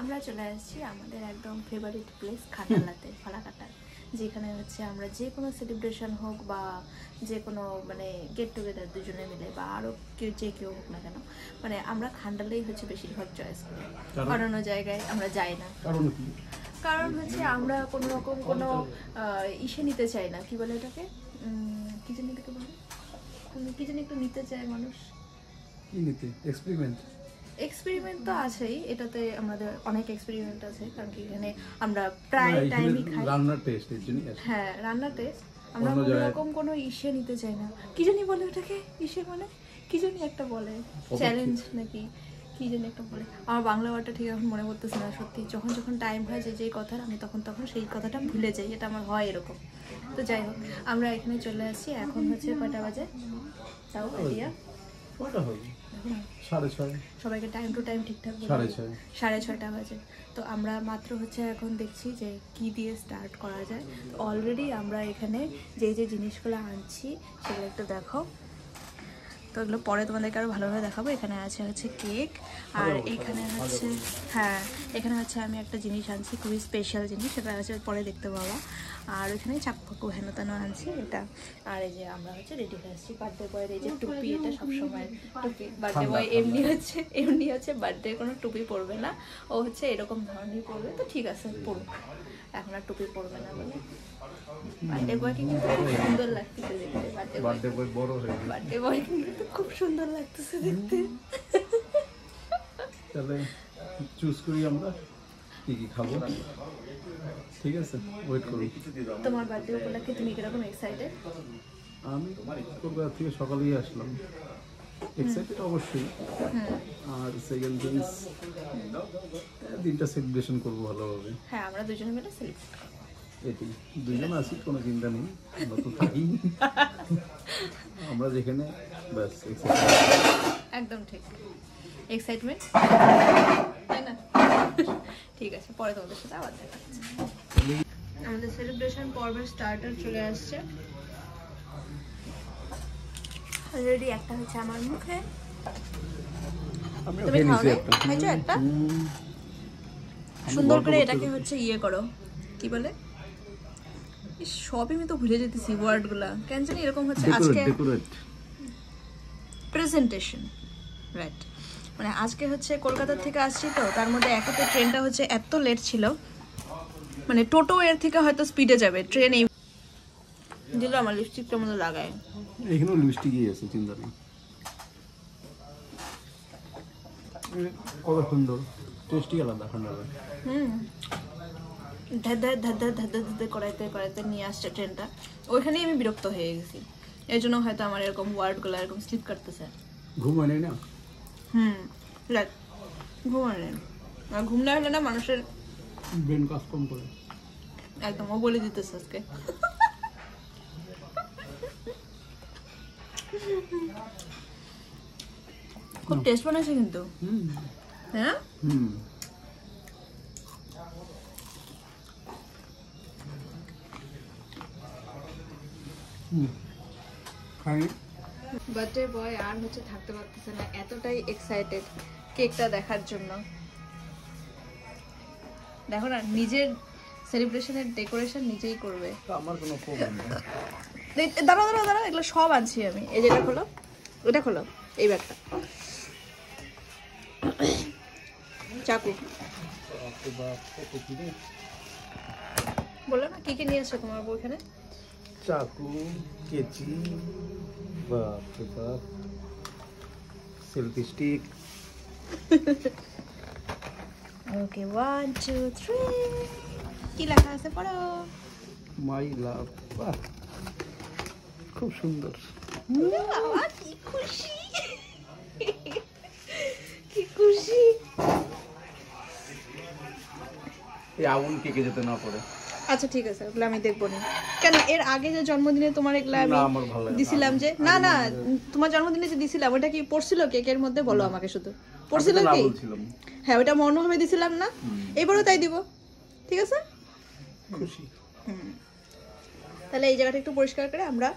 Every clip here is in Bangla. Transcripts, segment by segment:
আমরা চলে আসছি আমাদের একদম ফেভারিট প্লেস খান্ডালাতে, ফালাকাটা, যেখানে হচ্ছে আমরা যে কোনো সেলিব্রেশন হোক বা যে কোনো মানে গেট টুগেদার দুজনে মিলে বা আরও কেউ হোক না কেন, মানে আমরা খান্ডালেই হচ্ছে বেশিরভাগ চয়েস করি, অন্য জায়গায় আমরা যাই না। কারণ হচ্ছে আমরা কোনো রকম কোনো ইসে নিতে চাই না, কি বলে এটাকে, কি জানি এটাকে বলে, কি জানি একটু নিতে চায় মানুষ, কি নিতে, এক্সপেরিমেন্ট তো আছেই, এটাতে আমাদের অনেক এক্সপেরিমেন্ট আছে, কারণ কি এখানে আমরা প্রায় টাইমই খাই রান্নার টেস্ট, এর জন্য হ্যাঁ রান্নার টেস্ট। আমরা কোনো রকম কোনো ইসে নিতে চাই না, কি জানি বলে ওটাকে, ইসে মানে কি জানি একটা বলে, চ্যালেঞ্জ নাকি কি জানি একটা বলে, আমার বাংলা ওয়ার্ডটা ঠিক এখন মনে পড়তেছে না সত্যি। যখন যখন টাইম হয় যে কথার, আমি তখন সেই কথাটা ভুলে যাই, এটা আমার হয় এরকম। তো যাই হোক, আমরা এখানে চলে আসছি, এখন হচ্ছে কয়টা বাজে তাও আইডিয়া, কয়টা হবে 6:30, সবাইকে টাইম টু টাইম ঠিকঠাক 6:30 বাজে। তো আমরা মাত্র হচ্ছে এখন দেখছি যে কি দিয়ে স্টার্ট করা যায়। তো অলরেডি আমরা এখানে যে জিনিসগুলো আনছি সেগুলো একটু দেখো, তো এগুলো পরে তোমাদেরকে আরও ভালোভাবে দেখাবো। এখানে হচ্ছে কেক, আর এখানে হচ্ছে এখানে হচ্ছে আমি একটা জিনিস আনছি, খুবই স্পেশাল জিনিস, সেটা হচ্ছে পরে দেখতে পাবো। আর ওইখানে চাকু হেন তেন আনছি এটা। আর এই যে আমরা হচ্ছে রেডি হয়ে আসছি বার্থডে বয়ের এই যে টুপি, এটা সবসময় টুপি, বার্থডে বয় এমনি হচ্ছে বার্থডে কোনো টুপি পরবে না, ও হচ্ছে এরকম ধরনের পরবে, তো ঠিক আছে পরুক, এখন আর টুপি পরবে না বলে। বার্থডে বয়কে কিন্তু খুব সুন্দর লাগতেছে দেখতে, বার্থডে বয় বড় হয়ে গেছে, বার্থডে বয় কিন্তু খুব সুন্দর লাগতেছে দেখতে। তাহলে চুজ করি আমরা কি কি খাবো, ঠিক আছে, ওয়েট করুন। তোমার বার্থডে উপলক্ষে তুমি কিরকম এক্সাইটেড? আমি কলকাতা থেকে সকালেই আসলাম, এক্সাইটেড অবশ্যই। আর সেকেন্ড থিংস, দিনটা সেলিব্রেশন করবো ভালোভাবে। হ্যাঁ, আমরা দুজনে মিলে সেলিব্রেট করব, এটি দুজন আছি, কোনো চিন্তা নেই, আমরা তো থাকি আমরা যেখানে, ব্যাস একদম ঠিক, এক্সাইটমেন্ট, তাই না? ঠিক আছে, পরে তোমাদের সাথে আবার দেখা হচ্ছে। আমাদের সেলিব্রেশন পর্বের স্টার্টার চলে আসছে অলরেডি, একটা হচ্ছে আমার মুখে, তুমি খাইছো একটা, সুন্দর করে এটাকে হচ্ছে ইয়ে করো, কি বলে, সবই আমি তো ভুলে যেতেছি ওয়ার্ডগুলা, কেন জানি এরকম হচ্ছে আজকে প্রেজেন্টেশন, রাইট, মানে আজকে হচ্ছে কলকাতা থেকে আসছি, তো তার মধ্যে একেতে ট্রেনটা হচ্ছে এত লেট ছিল, মানে টোটো এর থেকে হয়তো স্পিডে যাবে, ট্রেন এই দিল আমার লিপস্টিকটার মধ্যে লাগায়, এখানেও লিপস্টিকই আছে, চিন্তা নেই, কত সুন্দর, টেস্টি আলাদা ঠান্ডা। ধার করাইতে নিয়ে আসছে ট্রেনটা, ওইখানেই আমি বিরক্ত হয়ে গেছি, এই জন্য হয়তো আমার এরকম ওয়ার্ডগুলো এরকম স্লিপ করতেছে। ঘুম হয় না? ঘুম হয় না, আর ঘুম না হলে না মানুষের ব্রেন কাজ কম করে, একদম, ও বলে দিতেছে আজকে। খুব টেস্ট বানাইছে কিন্তু, হ্যাঁ বার্থডে বয় আর হচ্ছে থাকতে পারতেছে না, এতটাই এক্সাইটেড কেকটা দেখার জন্য। দেখো না, নিজের সেলিব্রেশনের ডেকোরেশন নিজেই করবে, আমার কোনো প্রবলেম নেই। দাঁড়াও, এগুলো সব আনছি আমি, এই যেটা খোলো, ওটা খোলো, এই ব্যাগটা, চাকু, বলো না কি কি নিয়ে আসছো তোমার বউ এখানে, চাকু, কেচি, বাপ রে বাপ, সেলফি স্টিক, ওকে 1 2 3, কি লেখা আছে পড়ো, মাই লাভ, বাহ খুব সুন্দর, বাবা কি খুশি, কি খুশি, এই আগুন কেকে যেতে না পড়ে। আচ্ছা ঠিক আছে, ওগুলো আমি দেখবো না, কেন এর আগে যে জন্মদিনে তোমার এগুলা আমি দিছিলাম, যে না তোমার জন্মদিনে যে দিছিলাম ওটা কি পড়ছিল কেকের মধ্যে, বলো আমাকে শুধু, পড়ছিল কি? হ্যাঁ, ওটা মনোভাবে দিছিলাম না, এবারও তাই দিব, ঠিক আছে, খুশি। তাহলে এই জায়গাটা একটু পরিষ্কার করে আমরা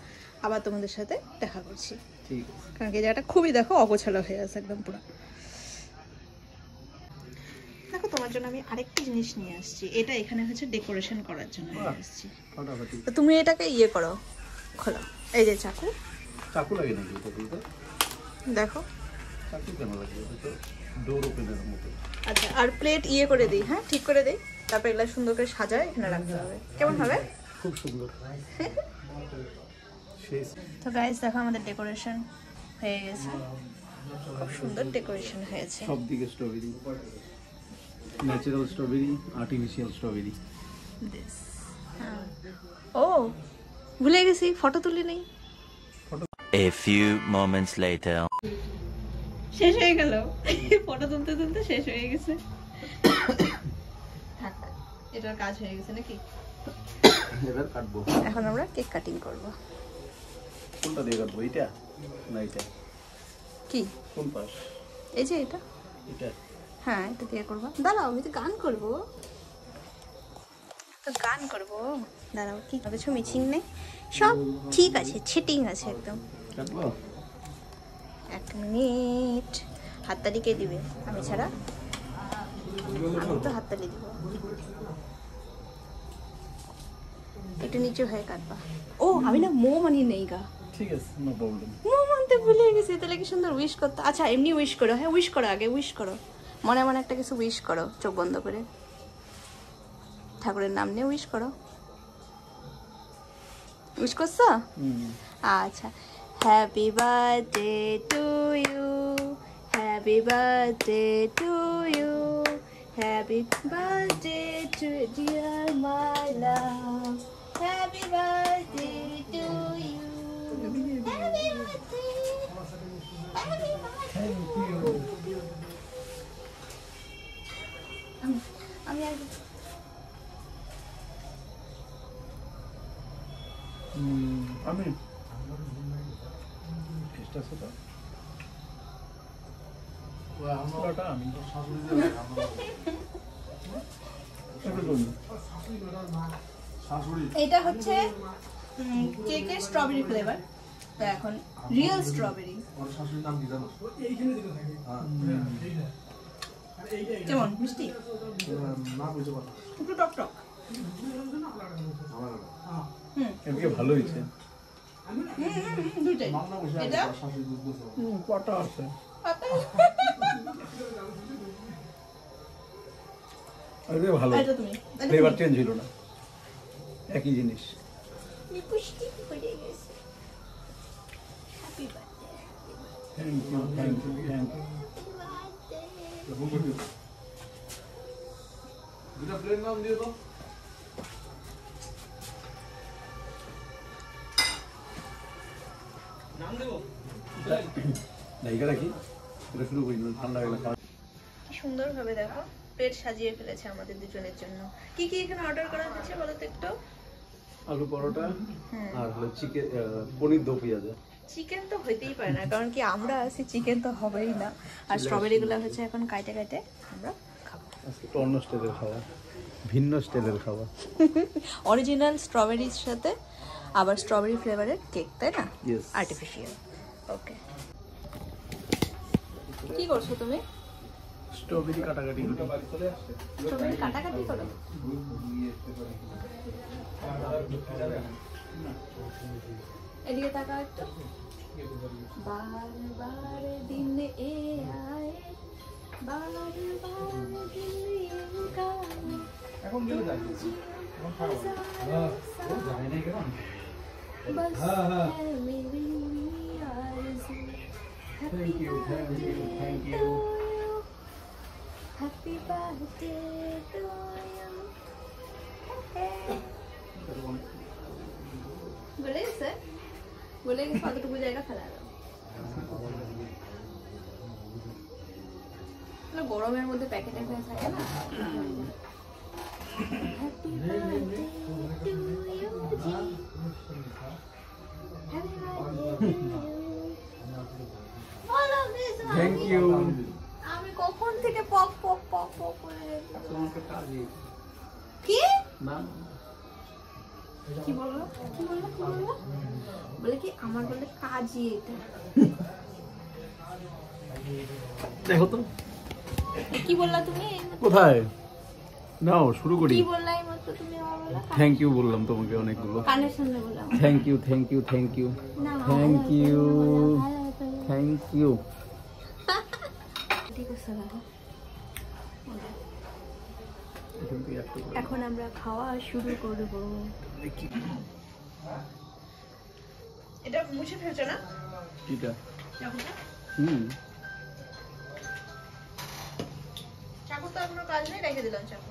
আবার তোমাদের সাথে দেখা করছি, ঠিক আছে, কারণ এই জায়গাটা খুবই দেখো অগোছালো হয়ে আছে একদম পুরো। দেখো তোমার জন্য আমি আরেকটি জিনিস নিয়ে আসছি। এটা এখানে হচ্ছে ডেকোরেশন করার জন্য নিয়ে আসছি। ফাটাফাটি। তো তুমি এটাকে ইয়ে করো, খোলো। এই যে চাকু। চাকু লাগে নাকি এটা খুলতে? দেখো। চাকু কেন লাগে? এটা তো ডোর ওপেনের মতো। আচ্ছা, আর প্লেট ইয়ে করে দিই, হ্যাঁ ঠিক করে দিই, তারপর এগুলো সুন্দর করে সাজায় এখানে রাখতে হবে। কেমন হবে? খুব সুন্দর। শেষ। তো গাইস দেখো আমাদের ডেকোরেশন হয়ে গেছে, খুব সুন্দর ডেকোরেশন হয়েছে। সব দিকে strawberry, natural strawberry, artificial strawberry. ও ভুলে গেছি, ফটো তুলে নেই। A few moments later. শেষ হয়ে গেল, ফটো তুলতে তুলতে শেষ হয়ে গেছে। থাক, এটার কাজ হয়ে গেছে নাকি? এবার কাটবো। এখন আমরা কেক কাটিং করব। কোনটা দিয়ে কাটবো? এটা না এটা? কি কোন পাশ? এই যে এটা? এটা। হ্যাঁ এটা দিয়ে করবো। দাঁড়াও, আমি তো গান করবো, তো গান করবো। দাঁড়াও, কি কিছু মিছিং নেই, সব ঠিক আছে, ছিটিং আছে একদম। কাটবো? 1 মিনিট। হাততালি কে দিবে? আমি ছাড়া? আমি তো হাততালি দিব। একটু নিচু হয়ে কাটবা। ও আমি না মো মানি নেই গা। ঠিক আছে, নো প্রবলেম। মো মানতে ভুলে গেছি, তাহলে কি সুন্দর উইশ করতে। আচ্ছা এমনি উইশ করো, হ্যাঁ উইশ করো, আগে উইশ করো, মনে মনে একটা কিছু উইশ করো, চোখ বন্ধ করে ঠাকুরের নাম নিয়ে উইশ করো। উইশ করছো? আচ্ছা, happy birthday to you, happy birthday to you, happy birthday to dear my love, happy birthday to you, happy birthday, happy birthday. আমি আর আমি চেষ্টা সেটা পুরোটা আমি এটা হচ্ছে কেকের স্ট্রবেরি ফ্লেভার। তো এখন রিয়েল স্ট্রবেরি কেমন মিষ্টি, একটু টক টক। এদিকে ভালো হয়েছে। দুইটাই। এটা কটা আছে? এদিকে ভালো, এটা তুমি, ফ্লেভার চেঞ্জ হলো না, একই জিনিস। পুষ্টি হয়ে গেছে। Happy birthday, thank you, thank you, thank you. দুটা প্লেট নাম দিয়ে দাও। নাম দেবো নাইকা রাখি, এটা শুরু করি, ঠান্ডা হয়ে গেলে খাওয়া। কি সুন্দর ভাবে দেখো প্লেট সাজিয়ে ফেলেছে আমাদের দুজনের জন্য। কি কি এখানে অর্ডার করা হয়েছে বলো তো একটু? আলু পরোটা আর হলো চিকেন, পনির দো পেঁয়াজা। চিকেন তো হইতেই পারে না, কারণ কি আমরা আছি, চিকেন তো হবেই না। আর স্ট্রবেরি গুলো হচ্ছে এখন কাটে কাটে আমরা খাবো। আজকে একটু অন্য স্টাইলের খাওয়া, ভিন্ন স্টাইলের খাওয়া। অরিজিনাল স্ট্রবেরির সাথে আবার স্ট্রবেরি ফ্লেভারের কেক, তাই না? Yes. আর্টিফিশিয়াল। ওকে, কি করছো তুমি? স্ট্রবেরি কাটাকাটি করি। স্ট্রবেরি কাটাকাটি করো? এদিকে তাকাও একটু। বারবার দিন এ আয়ে, বারবার দিন এ গায়ে, এখন গেলে যাবি এখন খাবো ও জানি না কেন बस है मेरी आरज़ू। Thank you, thank you, thank you. Happy birthday to you. বলে গেছে, বলে গেছে, কতটুকু জায়গা ফেলা দাও। গরমের মধ্যে প্যাকেটে হয়ে থাকে না। Happy birthday to you, Ji. Happy birthday to you. All of this one. Thank you. আমি কখন থেকে পপ পপ পপ পপ করে তোমাকে কাজে কি না কি বললো, কি বললো, কি বললো? বলে কি আমার বলে কাজই এটা। দেখো তো কি বললা তুমি? কোথায় নাও শুরু করি। কি বললা এই মাত্র তুমি? আমার বলা থ্যাংক ইউ বললাম তোমাকে অনেকগুলো। কানের সামনে বললাম thank you thank you thank you না, থ্যাংক ইউ ভালো হতো। Thank you. ঠিক আছে দাদা। এখন আমরা খাওয়া শুরু করব। এটা মুছে ফেলছো না? কিটা? চাকুটা? চাকু তো কোনো কাজ নেই, রেখে দিলাম চাকু।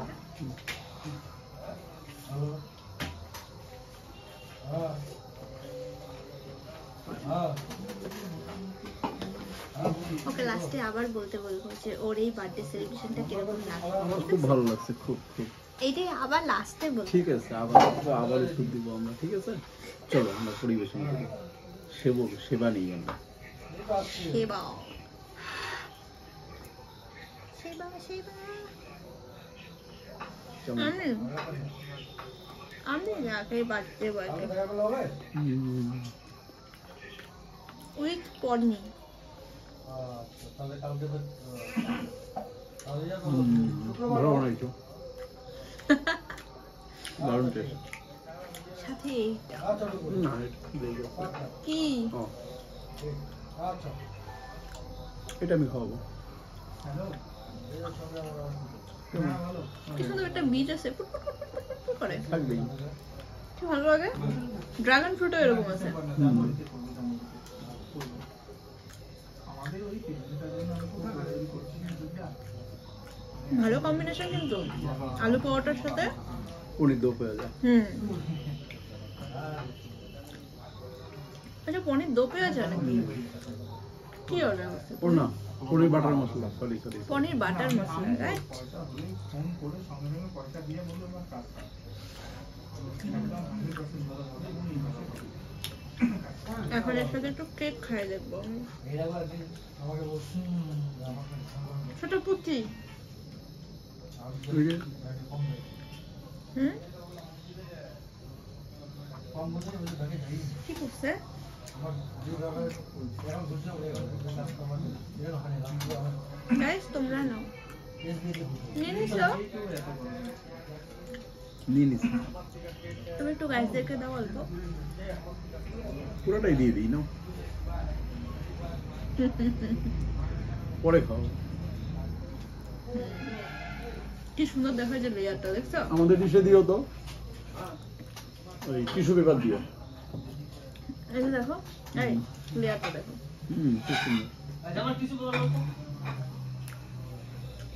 ওকে লাস্টে আবার বলতে বলবো যে ওর এই বার্থডে সেলিব্রেশনটা কিরকম লাগলো। আমার খুব ভালো লাগছে, খুব খুব। এইটাই আবার লাস্টে বলবো। ঠিক আছে, আবার উত্তর দিব আমরা। ঠিক আছে, চলো আমরা পরিবেশন করি। সেবা নেই আমরা। সেবা সেবা সেবা। কেমন? আমি আগে বার্থডে উইক পড়নি। ভালো বানাইছো, দারুণ টেস্ট। সাথে এইটা না দিয়ে গেছে। কি? ও, এটা আমি খাওয়াবো। কি সুন্দর একটা বীজ আছে, foot foot foot foot foot foot করে, থাকবেই। কি ভালো লাগে। ড্রাগন ফ্রুটও এরকম আছে। ভালো কম্বিনেশন কিন্তু আলু পরোটার সাথে পনির দো পেয়ে যায়। আচ্ছা পনির দো পেঁয়াজ যায় নাকি? কি অর্ডার করছে? ওর না, পনির বাটার মশলা। সরি সরি, পনির বাটার মশলা, রাইট? এখন এর সাথে একটু কেক খাই দেখবো। ছোট পুচি। কি করছে? গাইস তোমরা নাও। নিয়ে নিছো? নিয়ে নিছি। তুমি একটু গাইসদেরকে দাও অল্প। পুরোটাই দিয়ে দিই, নাও পরে খাও। কি সুন্দর দেখা যায় লেয়ারটা, দেখছো? আমাদের ডিশে দিও তো ওই টিস্যু পেপার দিও। এই যে দেখো, এই লেয়ারটা দেখো। খুব সুন্দর।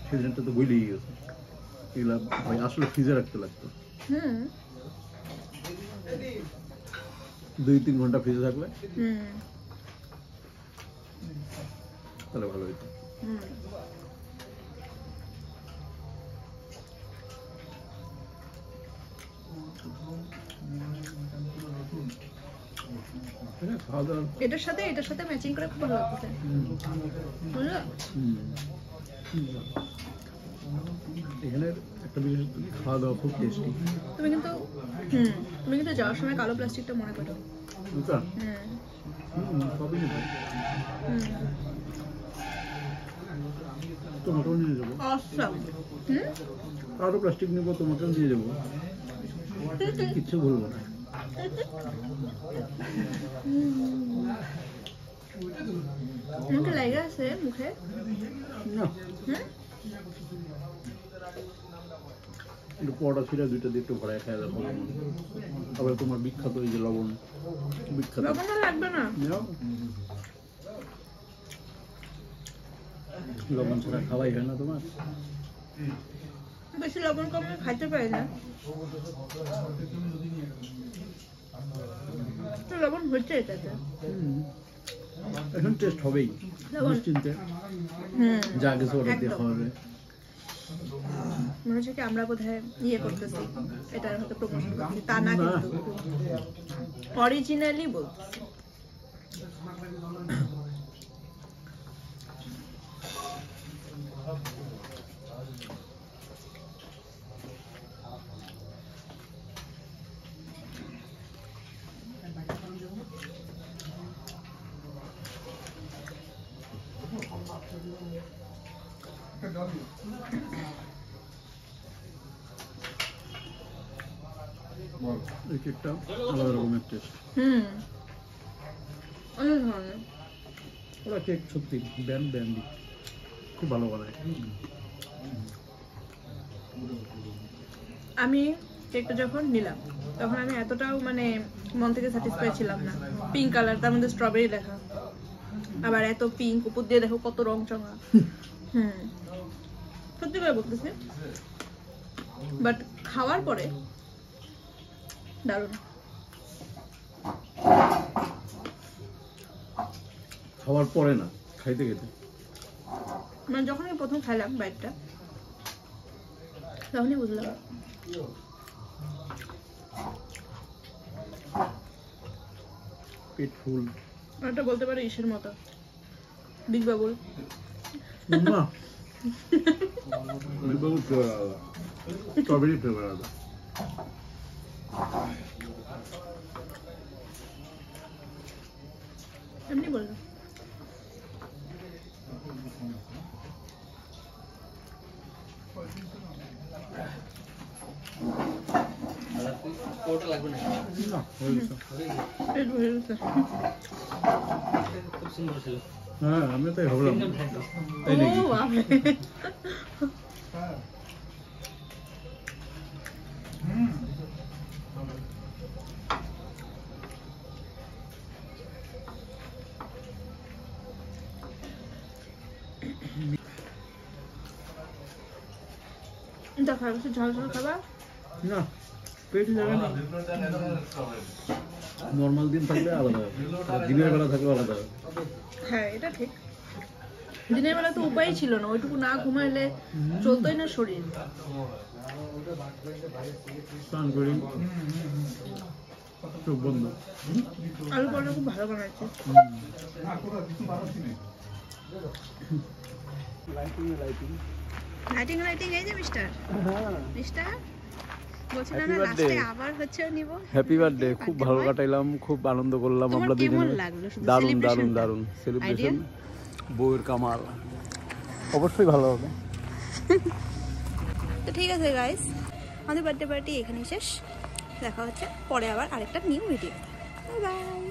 ফ্রিজারটা তো বইলেই গেছে। এগুলা ভাই আসলে ফ্রিজে রাখতে লাগতো। 2-3 ঘন্টা ফ্রিজে থাকলে তাহলে ভালো হইতো। এটার সাথে ম্যাচিং করে খুব ভালো লাগছে। বুঝলো? এখানের একটা বিশেষ খাওয়া দাওয়া খুব টেস্টি। তুমি কিন্তু যাওয়ার সময় কালো প্লাস্টিকটা মনে করো। বুঝছো? সবই নেব। তোমাকেও নিয়ে যাবো। অসম। আরো প্লাস্টিক নেবো, তোমাকেও নিয়ে যাবো, কিচ্ছু বলবো না। মুখে লাগে আছে মুখে না, একটু পরোটা ছিল, দুইটা দিয়ে একটু ভরায় খাওয়া যাবো। আবার তোমার বিখ্যাত এই যে লবণ, বিখ্যাত লবণ লাগবে না। নাও। লবণ ছাড়া খাওয়াই হয় না তোমার। বেশি লবণ কম খাইতে পারি না। তো লবণ হচ্ছে এটাতে। এখন টেস্ট হবেই লবণ। নিশ্চিন্তে, যা কিছু অর্ডার দিয়ে খাওয়া হবে। মনে হচ্ছে কি আমরা বোধহয় ইয়ে করতেছি, এটার হয়তো প্রমোশন করতেছি, তা না কিন্তু অরিজিনালি বলতেছি। এই কেকটা আলাদা রকমের টেস্ট। অনেক ধরনের। ওরা কেক সত্যি ব্যান্ডি খুব ভালো বানায়। আমি কেকটা যখন নিলাম তখন আমি এতটাও মানে মন থেকে স্যাটিসফাই ছিলাম না। পিঙ্ক কালার, তার মধ্যে স্ট্রবেরি লেখা, আবার এত পিঙ্ক, উপর দিয়ে দেখো কত রং চঙা। সত্যি করে বলতেছি, বাট খাওয়ার পরে দারুণ। খাওয়ার পরে না, খাইতে খেতে। মানে যখন আমি প্রথম খাইলাম বাইটটা তখনই বুঝলাম পেট ফুল। এটা বলতে পারে ইসের মতো, বিগ বাবুল। না বিগ বাবুল ফ্লেভার আলাদা, স্ট্রবেরি ফ্লেভার আলাদা। এমনি বললাম। না, হয়ে গেছে। পেট ভরে গেছে। হ্যাঁ, আমি তাই ভাবলাম। তাই নাকি? ও বাপরে। দেখা গেছে ঝাল ঝাল খাবার। না, পেটে যাবে না। নর্মাল দিন থাকলে আলাদা, আর দিনের বেলা থাকলে আলাদা। হ্যাঁ, এটা ঠিক। দিনের বেলা তো উপায় ছিল না, ওইটুকু না ঘুমাইলে চলতোই না শরীর। স্নান করি, চোখ বন্ধ। আলু পরোটা খুব ভালো বানাচ্ছে। লাইটিং লাইটিং এই যে মিস্টার বলছি না লাস্টে আবার হচ্ছে নিব। হ্যাপি বার্থডে, খুব ভালো কাটাইলাম, খুব আনন্দ করলাম আমরা দুজনে। দারুণ দারুণ দারুণ সেলিব্রেশন। বউয়ের কামাল, অবশ্যই ভালো হবে। তো ঠিক আছে গাইস, আমাদের বার্থডে পার্টি এখানেই শেষ। দেখা হচ্ছে পরে আবার আরেকটা নিউ ভিডিও। Bye bye.